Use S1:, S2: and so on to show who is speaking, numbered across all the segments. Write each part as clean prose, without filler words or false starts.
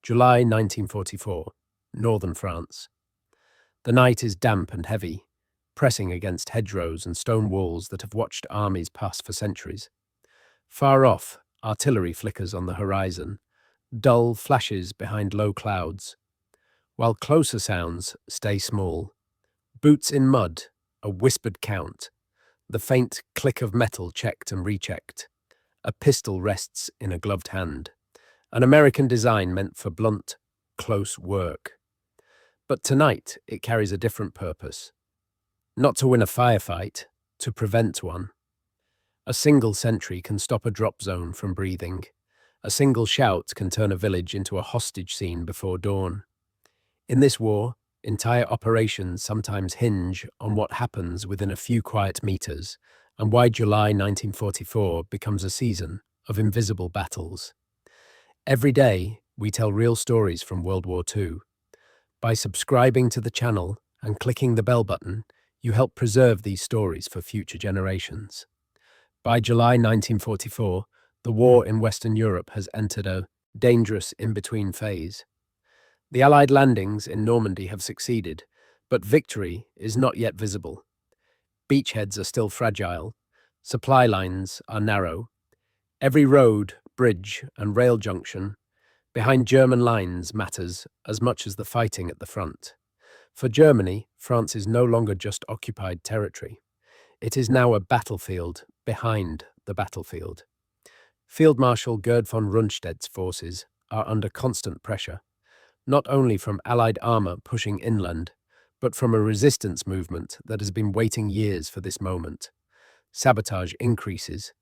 S1: July 1944, northern France. The night is damp and heavy, pressing against hedgerows and stone walls that have watched armies pass for centuries. Far off, artillery flickers on the horizon, dull flashes behind low clouds, while closer sounds stay small. Boots in mud, a whispered count, the faint click of metal checked and rechecked. A pistol rests in a gloved hand, an American design meant for blunt, close work. But tonight it carries a different purpose. Not to win a firefight, to prevent one. A single sentry can stop a drop zone from breathing. A single shout can turn a village into a hostage scene before dawn. In this war, entire operations sometimes hinge on what happens within a few quiet meters, and why July 1944 becomes a season of invisible battles. Every day, we tell real stories from World War II. By subscribing to the channel and clicking the bell button, you help preserve these stories for future generations. By July 1944, the war in Western Europe has entered a dangerous in-between phase. The Allied landings in Normandy have succeeded, but victory is not yet visible. Beachheads are still fragile, supply lines are narrow. Every road, bridge, and rail junction behind German lines matters as much as the fighting at the front. For Germany, France is no longer just occupied territory. It is now a battlefield behind the battlefield. Field Marshal Gerd von Rundstedt's forces are under constant pressure, not only from Allied armour pushing inland, but from a resistance movement that has been waiting years for this moment. Sabotage increases.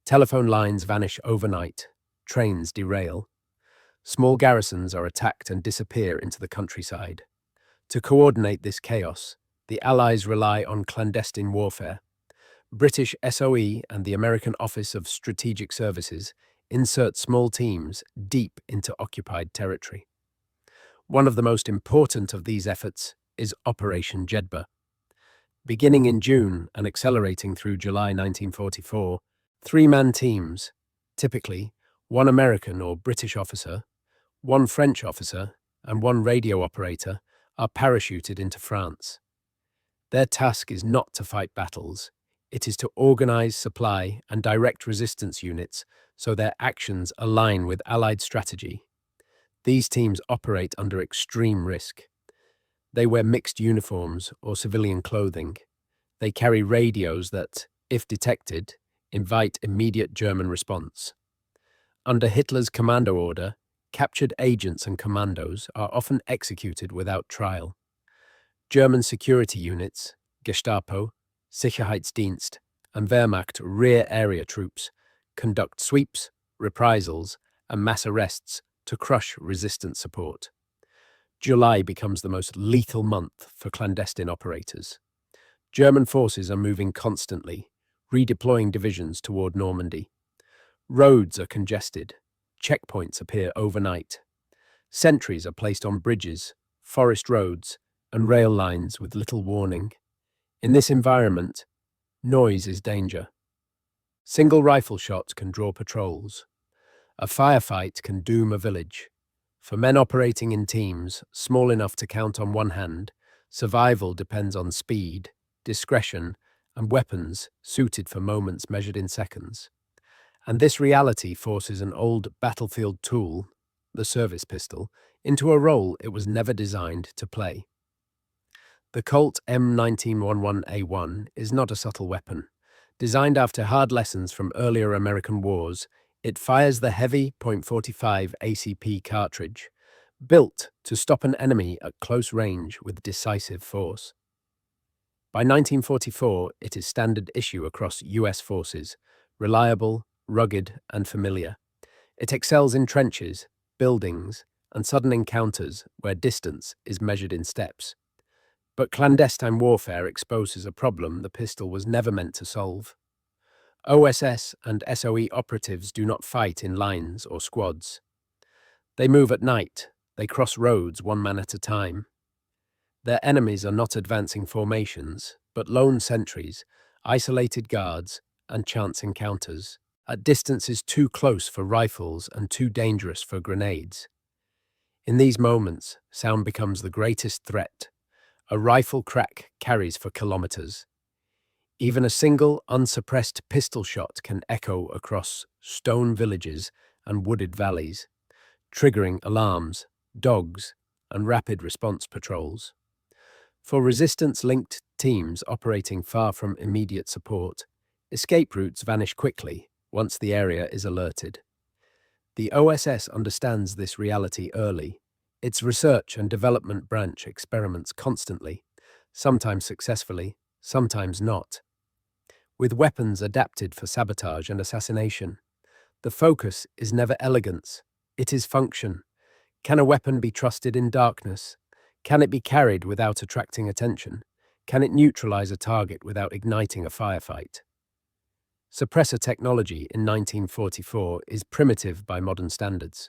S1: Telephone lines vanish overnight. Trains derail. Small garrisons are attacked and disappear into the countryside. To coordinate this chaos, the Allies rely on clandestine warfare. British SOE and the American Office of Strategic Services insert small teams deep into occupied territory. One of the most important of these efforts is Operation Jedburgh. Beginning in June and accelerating through July 1944, three-man teams, typically one American or British officer, one French officer, and one radio operator, are parachuted into France. Their task is not to fight battles. It is to organize, supply, and direct resistance units so their actions align with Allied strategy. These teams operate under extreme risk. They wear mixed uniforms or civilian clothing. They carry radios that, if detected, invite immediate German response. Under Hitler's commando order, captured agents and commandos are often executed without trial. German security units, Gestapo, Sicherheitsdienst, and Wehrmacht rear area troops conduct sweeps, reprisals, and mass arrests to crush resistance support. July becomes the most lethal month for clandestine operators. German forces are moving constantly, redeploying divisions toward Normandy. Roads are congested. Checkpoints appear overnight. Sentries are placed on bridges, forest roads, and rail lines with little warning. In this environment, noise is danger. Single rifle shots can draw patrols. A firefight can doom a village. For men operating in teams, small enough to count on one hand, survival depends on speed, discretion, and weapons suited for moments measured in seconds. And this reality forces an old battlefield tool, the service pistol, into a role it was never designed to play. The Colt M1911A1 is not a subtle weapon. Designed after hard lessons from earlier American wars, it fires the heavy .45 ACP cartridge, built to stop an enemy at close range with decisive force. By 1944, it is standard issue across US forces, reliable, rugged, and familiar. It excels in trenches, buildings, and sudden encounters where distance is measured in steps. But clandestine warfare exposes a problem the pistol was never meant to solve. OSS and SOE operatives do not fight in lines or squads. They move at night, they cross roads one man at a time. Their enemies are not advancing formations, but lone sentries, isolated guards, and chance encounters, at distances too close for rifles and too dangerous for grenades. In these moments, sound becomes the greatest threat. A rifle crack carries for kilometers. Even a single, unsuppressed pistol shot can echo across stone villages and wooded valleys, triggering alarms, dogs, and rapid response patrols. For resistance-linked teams operating far from immediate support, escape routes vanish quickly once the area is alerted. The OSS understands this reality early. Its research and development branch experiments constantly, sometimes successfully, sometimes not. With weapons adapted for sabotage and assassination, the focus is never elegance, it is function. Can a weapon be trusted in darkness? Can it be carried without attracting attention? Can it neutralize a target without igniting a firefight? Suppressor technology in 1944 is primitive by modern standards.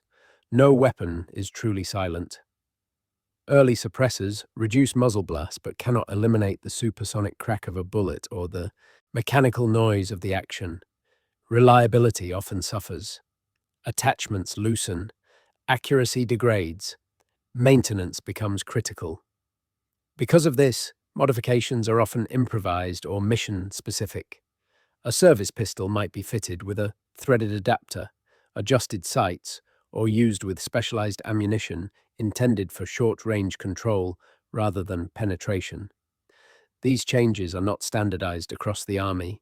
S1: No weapon is truly silent. Early suppressors reduce muzzle blast but cannot eliminate the supersonic crack of a bullet or the mechanical noise of the action. Reliability often suffers. Attachments loosen. Accuracy degrades. Maintenance becomes critical. Because of this, modifications are often improvised or mission-specific. A service pistol might be fitted with a threaded adapter, adjusted sights, or used with specialized ammunition intended for short-range control rather than penetration. These changes are not standardized across the army.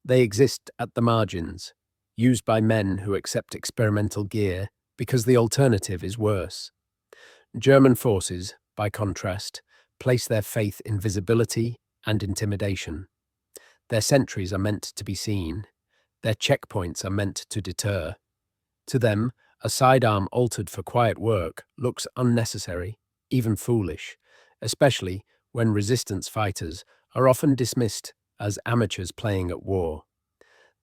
S1: They exist at the margins, used by men who accept experimental gear because the alternative is worse. German forces, by contrast, place their faith in visibility and intimidation. Their sentries are meant to be seen. Their checkpoints are meant to deter. To them, a sidearm altered for quiet work looks unnecessary, even foolish, especially when resistance fighters are often dismissed as amateurs playing at war.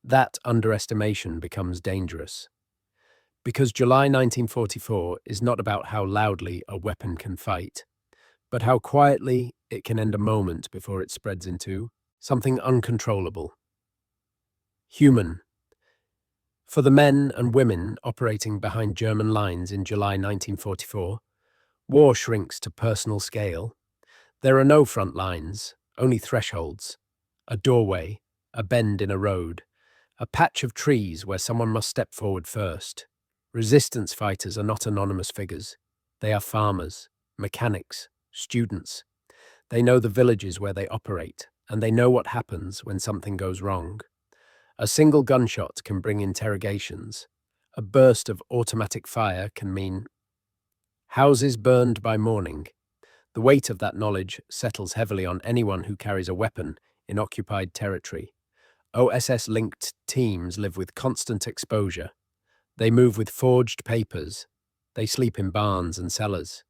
S1: That underestimation becomes dangerous. Because July 1944 is not about how loudly a weapon can fight, but how quietly it can end a moment before it spreads into something uncontrollable. Human. For the men and women operating behind German lines in July 1944, war shrinks to personal scale. There are no front lines, only thresholds, a doorway, a bend in a road, a patch of trees where someone must step forward first. Resistance fighters are not anonymous figures. They are farmers, mechanics, students. They know the villages where they operate, and they know what happens when something goes wrong. A single gunshot can bring interrogations. A burst of automatic fire can mean houses burned by morning. The weight of that knowledge settles heavily on anyone who carries a weapon in occupied territory. OSS-linked teams live with constant exposure. They move with forged papers. They sleep in barns and cellars.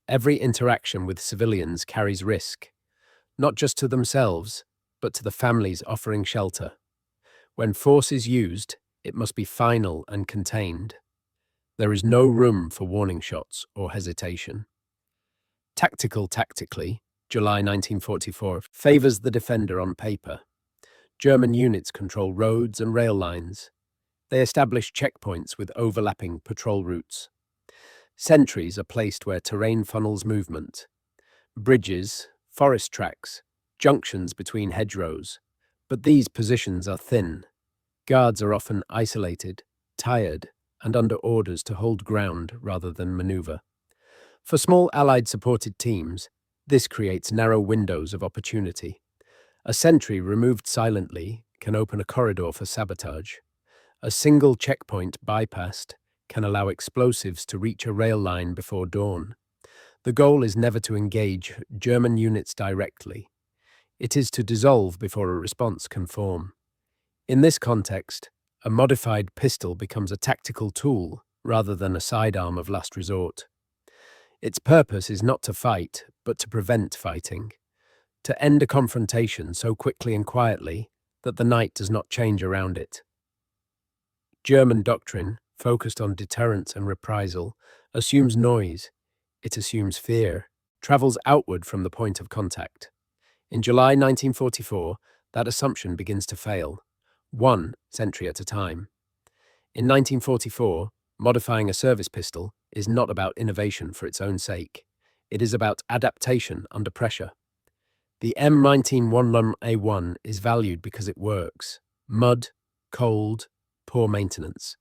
S1: Every interaction with civilians carries risk, not just to themselves, but to the families offering shelter. When force is used, it must be final and contained. There is no room for warning shots or hesitation. Tactically, July 1944 favors the defender on paper. German units control roads and rail lines. They establish checkpoints with overlapping patrol routes. Sentries are placed where terrain funnels movement. Bridges, forest tracks, junctions between hedgerows. But these positions are thin. Guards are often isolated, tired, and under orders to hold ground rather than maneuver. For small Allied-supported teams, this creates narrow windows of opportunity. A sentry removed silently can open a corridor for sabotage. A single checkpoint bypassed can allow explosives to reach a rail line before dawn. The goal is never to engage German units directly. It is to dissolve before a response can form. In this context, a modified pistol becomes a tactical tool rather than a sidearm of last resort. Its purpose is not to fight, but to prevent fighting, to end a confrontation so quickly and quietly that the night does not change around it. German doctrine, focused on deterrence and reprisal, assumes noise. It assumes fear, travels outward from the point of contact. In July 1944, that assumption begins to fail, one sentry at a time. In 1944, modifying a service pistol is not about innovation for its own sake. It is about adaptation under pressure. The M1911A1 is valued because it works. Mud, cold, poor maintenance.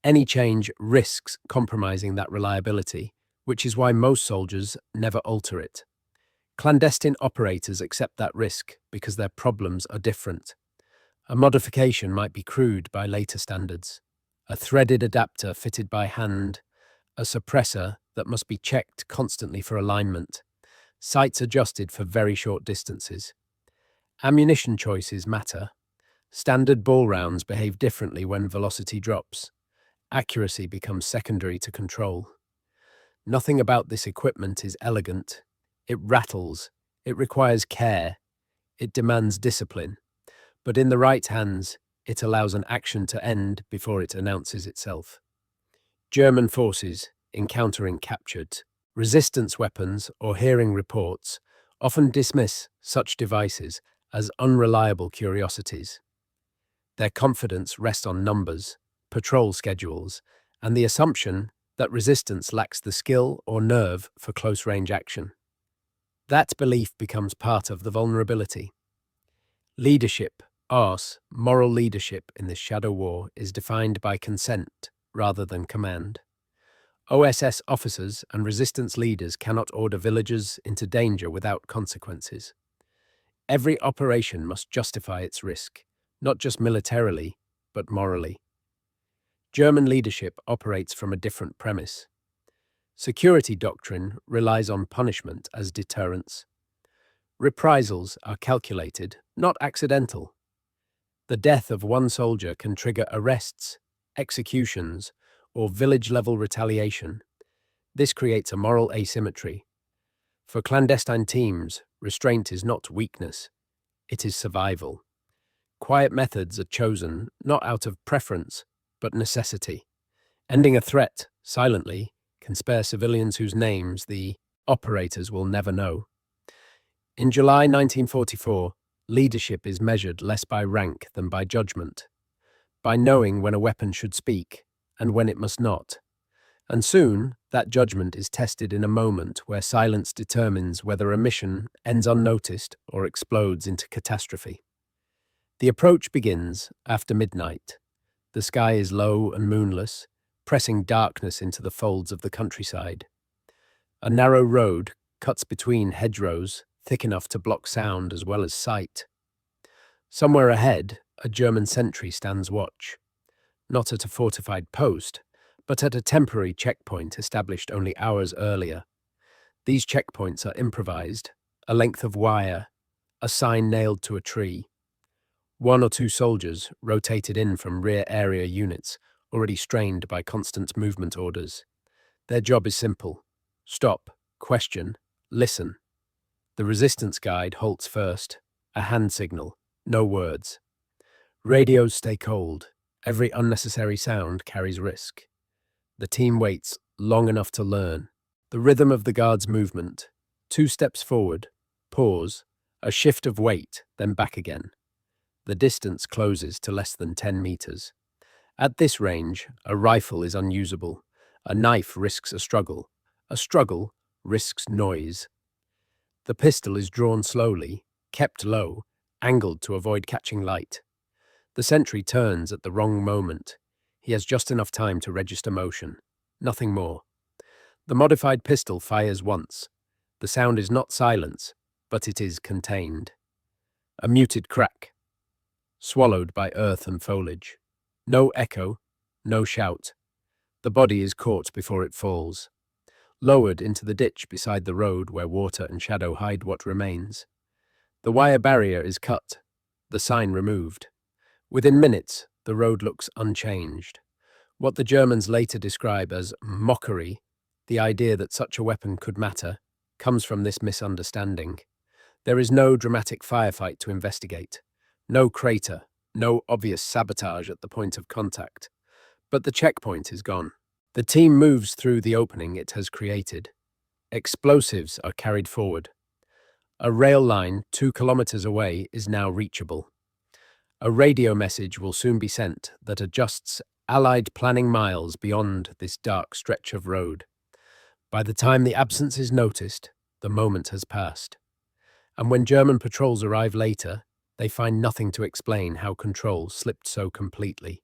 S1: Any change risks compromising that reliability, which is why most soldiers never alter it. Clandestine operators accept that risk because their problems are different. A modification might be crude by later standards. A threaded adapter fitted by hand. A suppressor that must be checked constantly for alignment. Sights adjusted for very short distances. Ammunition choices matter. Standard ball rounds behave differently when velocity drops. Accuracy becomes secondary to control. Nothing about this equipment is elegant. It rattles. It requires care. It demands discipline. But in the right hands, it allows an action to end before it announces itself. German forces, encountering captured resistance weapons or hearing reports, often dismiss such devices as unreliable curiosities. Their confidence rests on numbers, patrol schedules, and the assumption that resistance lacks the skill or nerve for close-range action. That belief becomes part of the vulnerability. Leadership, moral leadership in this shadow war is defined by consent rather than command. OSS officers and resistance leaders cannot order villagers into danger without consequences. Every operation must justify its risk, not just militarily, but morally. German leadership operates from a different premise. Security doctrine relies on punishment as deterrence. Reprisals are calculated, not accidental. The death of one soldier can trigger arrests, executions, or village-level retaliation. This creates a moral asymmetry. For clandestine teams, restraint is not weakness, it is survival. Quiet methods are chosen not out of preference, but necessity. Ending a threat silently can spare civilians whose names the operators will never know. In July 1944, leadership is measured less by rank than by judgment, by knowing when a weapon should speak and when it must not. And soon, that judgment is tested in a moment where silence determines whether a mission ends unnoticed or explodes into catastrophe. The approach begins after midnight. The sky is low and moonless, pressing darkness into the folds of the countryside. A narrow road cuts between hedgerows, thick enough to block sound as well as sight. Somewhere ahead, a German sentry stands watch. Not at a fortified post, but at a temporary checkpoint established only hours earlier. These checkpoints are improvised, a length of wire, a sign nailed to a tree. One or two soldiers rotated in from rear area units, already strained by constant movement orders. Their job is simple: stop, question, listen. The resistance guide halts first, a hand signal, no words. Radios stay cold. Every unnecessary sound carries risk. The team waits long enough to learn. The rhythm of the guard's movement. 2 steps forward, pause, a shift of weight, then back again. The distance closes to less than 10 meters. At this range, a rifle is unusable. A knife risks a struggle. A struggle risks noise. The pistol is drawn slowly, kept low, angled to avoid catching light. The sentry turns at the wrong moment. He has just enough time to register motion. Nothing more. The modified pistol fires once. The sound is not silence, but it is contained. A muted crack, swallowed by earth and foliage. No echo, no shout. The body is caught before it falls, lowered into the ditch beside the road where water and shadow hide what remains. The wire barrier is cut, the sign removed. Within minutes, the road looks unchanged. What the Germans later describe as mockery, the idea that such a weapon could matter, comes from this misunderstanding. There is no dramatic firefight to investigate, no crater, no obvious sabotage at the point of contact. But the checkpoint is gone. The team moves through the opening it has created. Explosives are carried forward. A rail line 2 kilometers away is now reachable. A radio message will soon be sent that adjusts Allied planning miles beyond this dark stretch of road. By the time the absence is noticed, the moment has passed. And when German patrols arrive later, they find nothing to explain how control slipped so completely.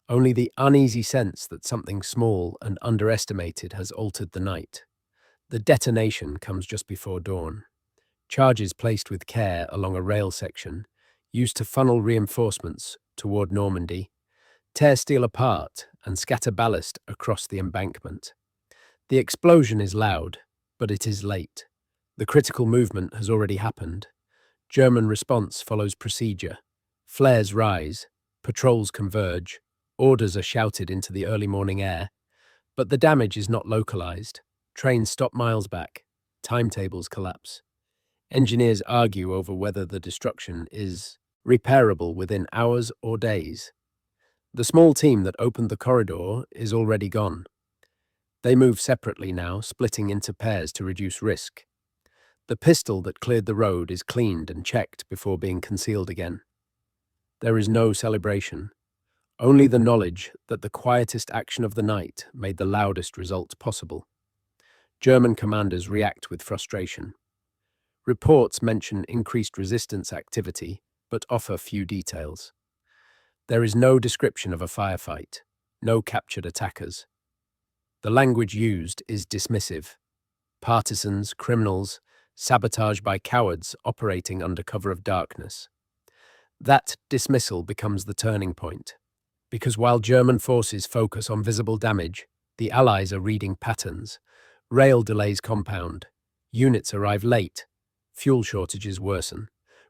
S1: Only the uneasy sense that something small and underestimated has altered the night. The detonation comes just before dawn. Charges placed with care along a rail section, used to funnel reinforcements toward Normandy, tear steel apart and scatter ballast across the embankment. The explosion is loud, but it is late. The critical movement has already happened. German response follows procedure. Flares rise, patrols converge, orders are shouted into the early morning air. But the damage is not localized. Trains stop miles back. Timetables collapse. Engineers argue over whether the destruction is repairable within hours or days. The small team that opened the corridor is already gone. They move separately now, splitting into pairs to reduce risk. The pistol that cleared the road is cleaned and checked before being concealed again. There is no celebration, only the knowledge that the quietest action of the night made the loudest result possible. German commanders react with frustration. Reports mention increased resistance activity, but offer few details. There is no description of a firefight, no captured attackers. The language used is dismissive. Partisans, criminals, sabotage by cowards operating under cover of darkness. That dismissal becomes the turning point, because while German forces focus on visible damage, the Allies are reading patterns. Rail delays compound, units arrive late, fuel shortages worsen.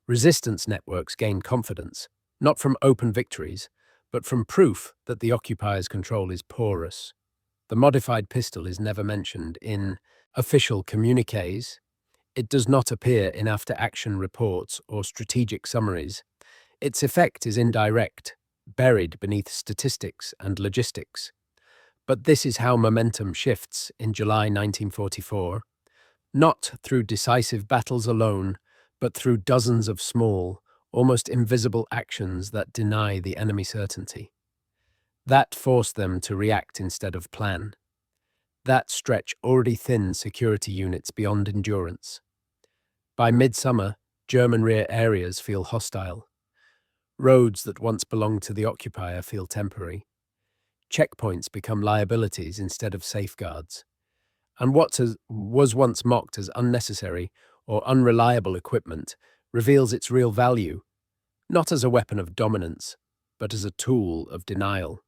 S1: Resistance networks gain confidence, not from open victories, but from proof that the occupiers' control is porous. The modified pistol is never mentioned in official communiques. It does not appear in after-action reports or strategic summaries. Its effect is indirect, buried beneath statistics and logistics. But this is how momentum shifts in July 1944, not through decisive battles alone, but through dozens of small, almost invisible actions that deny the enemy certainty. That forced them to react instead of plan. That stretch already thin security units beyond endurance. By midsummer, German rear areas feel hostile. Roads that once belonged to the occupier feel temporary. Checkpoints become liabilities instead of safeguards. And what was once mocked as unnecessary or unreliable equipment reveals its real value, not as a weapon of dominance, but as a tool of denial.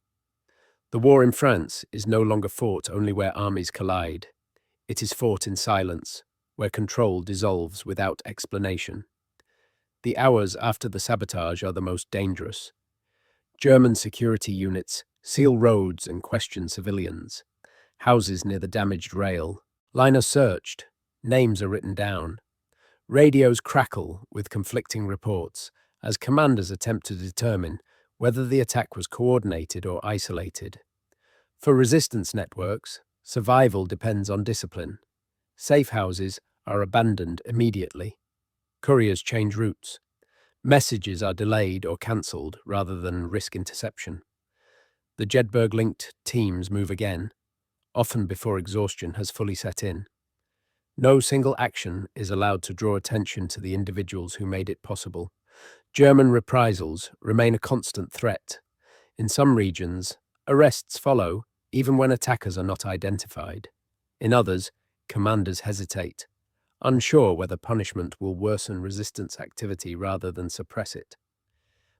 S1: The war in France is no longer fought only where armies collide. It is fought in silence, where control dissolves without explanation. The hours after the sabotage are the most dangerous. German security units seal roads and question civilians. Houses near the damaged rail. Line are searched. Names are written down. Radios crackle with conflicting reports as commanders attempt to determine whether the attack was coordinated or isolated. For resistance networks, survival depends on discipline. Safe houses are abandoned immediately. Couriers change routes. Messages are delayed or cancelled rather than risk interception. The Jedburgh-linked teams move again, often before exhaustion has fully set in. No single action is allowed to draw attention to the individuals who made it possible. German reprisals remain a constant threat. In some regions, arrests follow, even when attackers are not identified. In others, commanders hesitate, unsure whether punishment will worsen resistance activity rather than suppress it.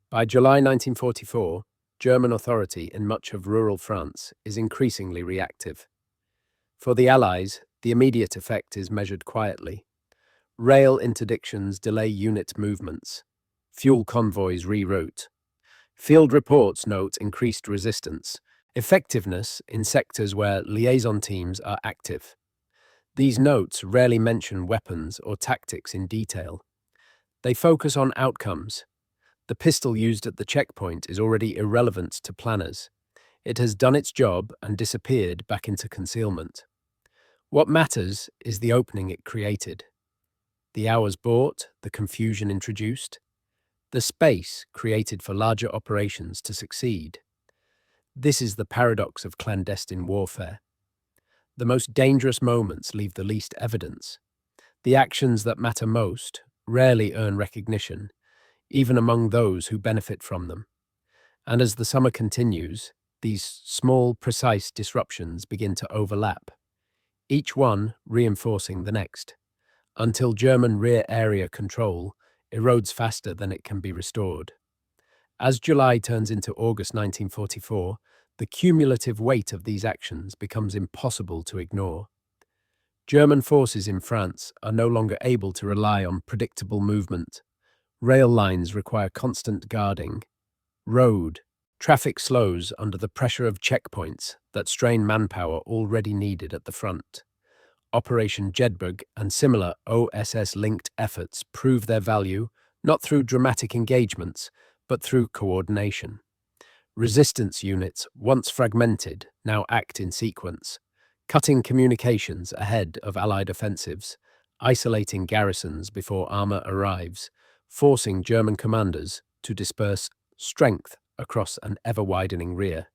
S1: By July 1944, German authority in much of rural France is increasingly reactive. For the Allies, the immediate effect is measured quietly. Rail interdictions delay unit movements. Fuel convoys reroute. Field reports note increased resistance, effectiveness in sectors where liaison teams are active. These notes rarely mention weapons or tactics in detail. They focus on outcomes. The pistol used at the checkpoint is already irrelevant to planners. It has done its job and disappeared back into concealment. What matters is the opening it created. The hours bought, the confusion introduced, the space created for larger operations to succeed. This is the paradox of clandestine warfare. The most dangerous moments leave the least evidence. The actions that matter most rarely earn recognition, even among those who benefit from them. And as the summer continues, these small, precise disruptions begin to overlap, each one reinforcing the next, until German rear area control erodes faster than it can be restored. As July turns into August 1944, the cumulative weight of these actions becomes impossible to ignore. German forces in France are no longer able to rely on predictable movement. Rail lines require constant guarding. Traffic slows under the pressure of checkpoints that strain manpower already needed at the front. Operation Jedburgh and similar OSS-linked efforts prove their value not through dramatic engagements, but through coordination. Resistance units, once fragmented, now act in sequence, cutting communications ahead of Allied offensives, isolating garrisons before armor arrives, forcing German commanders to disperse strength across an ever-widening rear.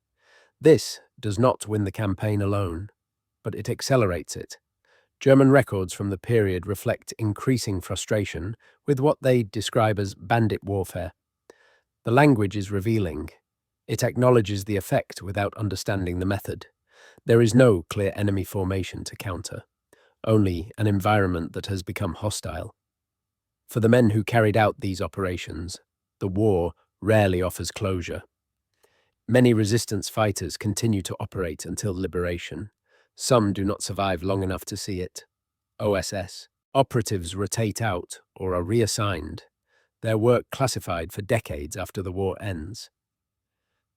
S1: This does not win the campaign alone, but it accelerates it. German records from the period reflect increasing frustration with what they describe as bandit warfare. The language is revealing. It acknowledges the effect without understanding the method. There is no clear enemy formation to counter, only an environment that has become hostile. For the men who carried out these operations, the war rarely offers closure. Many resistance fighters continue to operate until liberation. Some do not survive long enough to see it. OSS. Operatives rotate out or are reassigned, their work classified for decades after the war ends.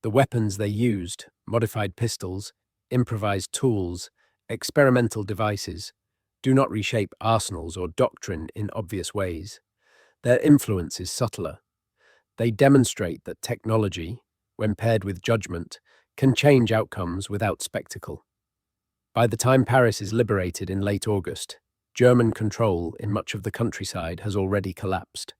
S1: The weapons they used, modified pistols, improvised tools, experimental devices, do not reshape arsenals or doctrine in obvious ways. Their influence is subtler. They demonstrate that technology, when paired with judgment, can change outcomes without spectacle. By the time Paris is liberated in late August, German control in much of the countryside has already collapsed.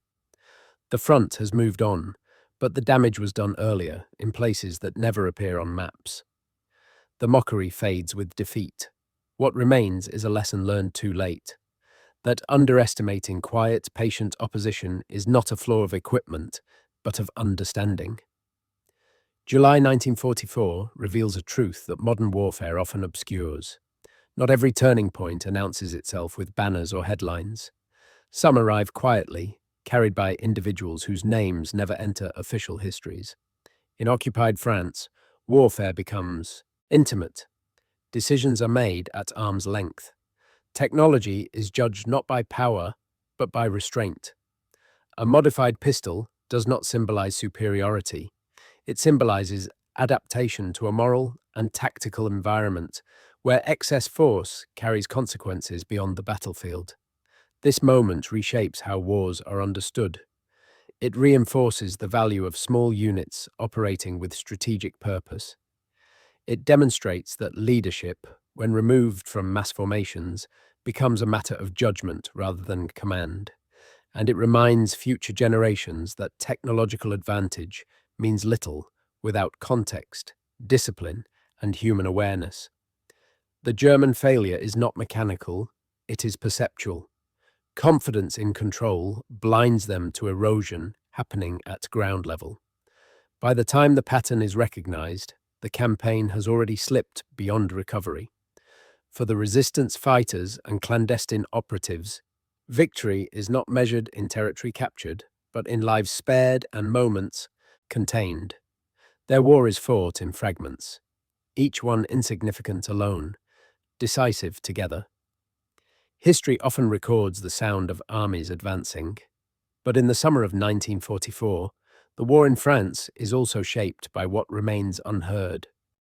S1: The front has moved on, but the damage was done earlier, in places that never appear on maps. The mockery fades with defeat. What remains is a lesson learned too late, that underestimating quiet, patient opposition is not a flaw of equipment, but of understanding. July 1944 reveals a truth that modern warfare often obscures. Not every turning point announces itself with banners or headlines. Some arrive quietly, carried by individuals whose names never enter official histories. In occupied France, warfare becomes intimate. Decisions are made at arm's length. Technology is judged not by power, but by restraint. A modified pistol does not symbolize superiority. It symbolizes adaptation to a moral and tactical environment where excess force carries consequences beyond the battlefield. This moment reshapes how wars are understood. It reinforces the value of small units operating with strategic purpose. It demonstrates that leadership, when removed from mass formations, becomes a matter of judgment rather than command. And it reminds future generations that technological advantage means little without context, discipline, and human awareness. The German failure is not mechanical, it is perceptual. Confidence in control blinds them to erosion happening at ground level. By the time the pattern is recognized, the campaign has already slipped beyond recovery. For the resistance fighters and clandestine operatives, victory is not measured in territory captured, but in lives spared and moments contained. Their war is fought in fragments, each one insignificant alone, decisive together. History often records the sound of armies advancing, but in the summer of 1944, the war in France is also shaped by what remains unheard.